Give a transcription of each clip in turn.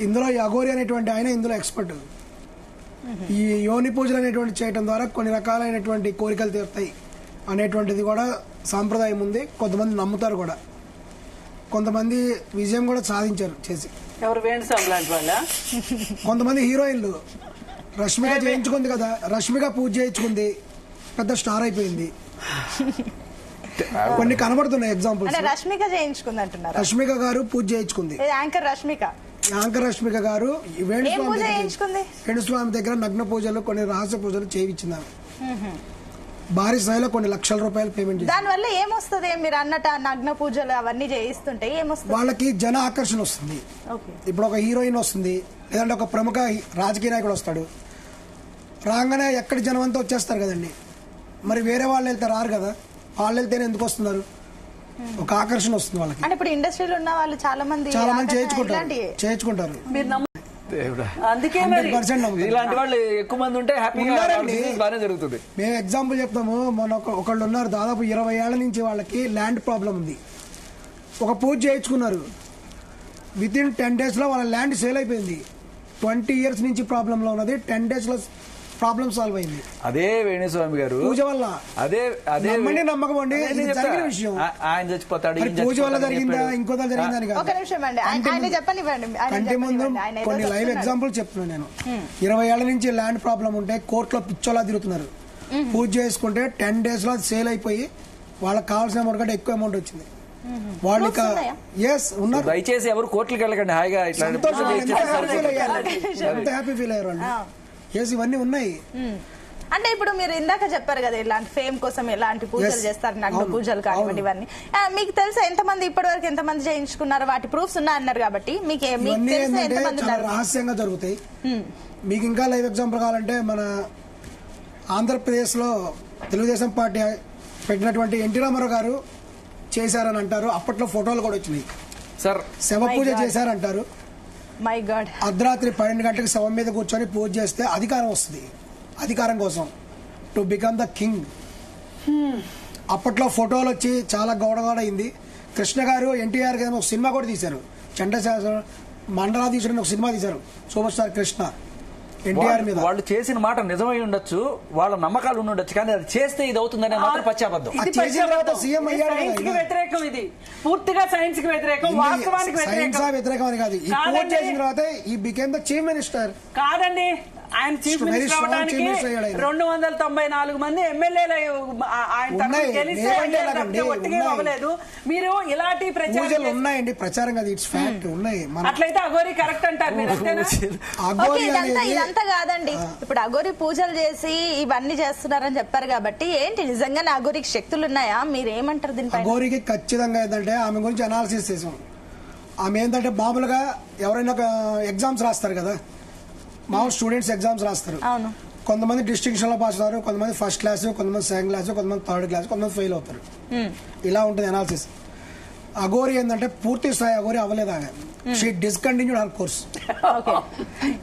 ఇందులో ఈ అఘోరి అనేటువంటి ఆయన ఇందులో ఎక్స్పర్ట్. ఈ యోని పూజలు అనేటువంటి చేయటం ద్వారా కొన్ని రకాలైనటువంటి కోరికలు తీరుతాయి అనేటువంటిది కూడా సాంప్రదాయం ఉంది. కొంతమంది నమ్ముతారు కూడా, కొంతమంది విజయం కూడా సాధించారు చేసి. ఎవరు వేణుస్వామి లాంటి వాళ్ళ? కొంతమంది హీరోయిన్లు, రష్మిక చేయించుకుంది కదా, రష్మిక పూజ చేయించుకుంది, పెద్ద స్టార్ అయిపోయింది. కొన్ని కనబడుతున్నాయి ఎగ్జాంపుల్స్. రష్మిక చేయించుకుంది అంటున్నారు. రష్మిక గారు పూజ చేయించుకుంది. యాంకర్ రష్మిక గారు చేయించుకుంది. వేణుస్వామి దగ్గర నగ్న పూజలు, కొన్ని రహస్య పూజలు చేయించింది. భారీ స్థాయిలో కొన్ని లక్షల రూపాయలు పేమెంట్. దాని వల్ల ఏమొస్తుంది? మీరు అన్నట్టు నగ్న పూజలు అవన్నీ చేయిస్తుంటే ఏమొస్తుంది? వాళ్ళకి జన ఆకర్షణ వస్తుంది. ఇప్పుడు ఒక హీరోయిన్ వస్తుంది, లేదంటే ఒక ప్రముఖ రాజకీయ నాయకుడు వస్తాడు, రాగానే ఎక్కడి జనం అంతా వచ్చేస్తారు కదండి. మరి వేరే వాళ్ళు వెళ్తే రారు కదా, వాళ్ళు వెళ్తేనే ఎందుకు వస్తున్నారు? ఒక ఆకర్షణ వస్తుంది వాళ్ళకి. అంటే ఇప్పుడు ఇండస్ట్రీలో ఉన్న వాళ్ళు చాలా మంది చేయించుకుంటారు. అందుకే ఇలాంటి వాళ్ళు ఎక్కువ మంది ఉంటే హ్యాపీగా బాగానే జరుగుతుంది. మేము ఎగ్జాంపుల్ చెప్తాము. మొన్న ఒకళ్ళు ఉన్నారు, దాదాపు 20 ఏళ్ల నుంచి వాళ్ళకి ల్యాండ్ ప్రాబ్లం ఉంది. ఒక పూజ చేయించుకున్నారు, విత్ ఇన్ 10 days లో వాళ్ళ ల్యాండ్ సేల్ అయిపోయింది. 20 years నుంచి ప్రాబ్లం లో ఉన్నది, 10 days లో ప్రాబ్లం సాల్వ్ అయింది. అదే వేణుస్వామి గారు పూజ వల్ల. అదే నమ్మకం అండి, జరిగిన విషయం. ఆయన చచ్చిపోతాడు, పూజ వల్ల జరిగిందా ఇంకో జరిగిందని కాదు. కంటి ముందు కొన్ని లైవ్ ఎగ్జాంపుల్ చెప్తున్నాను నేను. 20 ఏళ్ల నుంచి ల్యాండ్ ప్రాబ్లం ఉంటే కోర్టులో పిచ్చోలా తిరుగుతున్నారు. పూజ చేసుకుంటే 10 days లో సేల్ అయిపోయి వాళ్ళకి కావాల్సిన అమౌంట్ కంటే ఎక్కువ అమౌంట్ వచ్చింది. వాళ్ళు ఉన్నారు. దయచేసి ఎవరు కోర్టులకు వెళ్ళకండి, హాయిగా ఇట్లా హ్యాపీ ఫీల్ అయ్యారు వాళ్ళు. ఇవన్నీ ఉన్నాయి. అంటే ఇప్పుడు మీరు ఇందాక చెప్పారు కదా, ఇలాంటి ఫేమ్ కోసం ఎలాంటి పూజలు చేస్తారు, నగ్న పూజలు కానివ్వండి, ఇవన్నీ మీకు తెలుసా? ఎంతమంది ఇప్పటి వరకు ఎంతమంది చేయించుకున్నారు? వాటి ప్రూఫ్స్ ఉన్నాయన్నారు కాబట్టి మీకు రహస్యంగా జరుగుతాయి. మీకు ఇంకా లైవ్ ఎగ్జాంపుల్ కావాలంటే, మన ఆంధ్రప్రదేశ్ లో తెలుగుదేశం పార్టీ పెట్టినటువంటి ఎన్టీ రామారావు గారు చేశారని అంటారు. అప్పట్లో ఫోటోలు కూడా వచ్చినాయి. శవ పూజ చేశారంటారు. మై గాడ్, అర్ధరాత్రి 12 గంటలకు శవం మీద కూర్చొని పూజ చేస్తే అధికారం వస్తుంది. అధికారం కోసం, టు బికమ్ ద కింగ్. అప్పట్లో ఫోటోలు వచ్చి చాలా గౌడగౌడ అయింది. కృష్ణ గారు ఎన్టీఆర్ గారు ఒక సినిమా కూడా తీశారు, చండశాసన మండలాధీశుడు ఒక సినిమా తీశారు, సూపర్ స్టార్ కృష్ణ ఎన్టీఆర్ మీద. వాళ్ళు చేసిన మాట నిజమై ఉండొచ్చు, వాళ్ళ నమ్మకాలు ఉండొచ్చు, కానీ అది చేస్తే ఇది అవుతుందనే మాత్రం పచ్చాబద్ధం. సీఎం వ్యతిరేకం, ఇది పూర్తిగా సైన్స్ కి వ్యతిరేకం, వాస్తవానికి వ్యతిరేకం అని కాదు. ఈ పూజ చేసిన తర్వాత he became the chief minister. కాదండి, ఆయన చీఫ్ మినిస్టర్ అవడానికి 294 మంది ఎమ్మెల్యేలు ఆయన గెలిస్తే ఒట్టిగా అవ్వలేదు. మీరు ఇలాంటి ప్రచారం ఉన్నాయండి, ప్రచారం కాదు, ఇట్స్ ఫ్యాక్ట్ ఉన్నాయి. అట్లయితే అఘోరి కరెక్ట్ అంటారు మీరు, అంతేనా? ఇదంతా కాదండి. ఇప్పుడు అఘోరి పూజలు చేసి ఇవన్నీ చేస్తున్నారని చెప్పారు కాబట్టి, ఏంటి నిజంగానే అఘోరికి శక్తులు ఉన్నాయా? మీరు ఏమంటారు దీనిపై? అఘోరికి ఖచ్చితంగా ఏంటంటే, ఆమె గురించి అనాలిసిస్ చేసాం. ఆమె ఏంటంటే, మామూలుగా ఎవరైనా ఎగ్జామ్స్ రాస్తారు కదా, మామూలు స్టూడెంట్స్ ఎగ్జామ్స్ రాస్తారు. కొంతమంది డిస్టింక్షన్ లో పాస్ అవుతారు, కొంతమంది ఫస్ట్ క్లాస్, కొంతమంది సెకండ్ క్లాస్, కొంతమంది థర్డ్ క్లాస్, కొంతమంది ఫెయిల్ అవుతారు. ఇలా ఉంటుంది అనాలిసిస్. అఘోరి ఏంటంటే పూర్తి స్థాయి అఘోరి అవ్వలేదు. ఆమె షీ డిస్కంటిన్యూడ్ హర్ కోర్స్.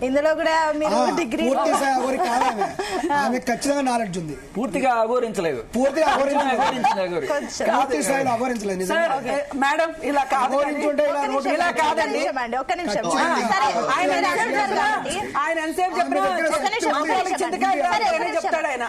ఇందులో కూడా పూర్తి స్థాయి అఘోరి కాదు ఆమె. ఆమె ఖచ్చితంగా నాలెడ్జ్ ఉంది. పూర్తిగా అఘోరించలేదు, పూర్తి స్థాయిలో అఘోరించలేదు. మేడం ఇలా ఒక్క నిమిషం, ఆయన ఎంతసేపు చెప్తాడు ఆయన.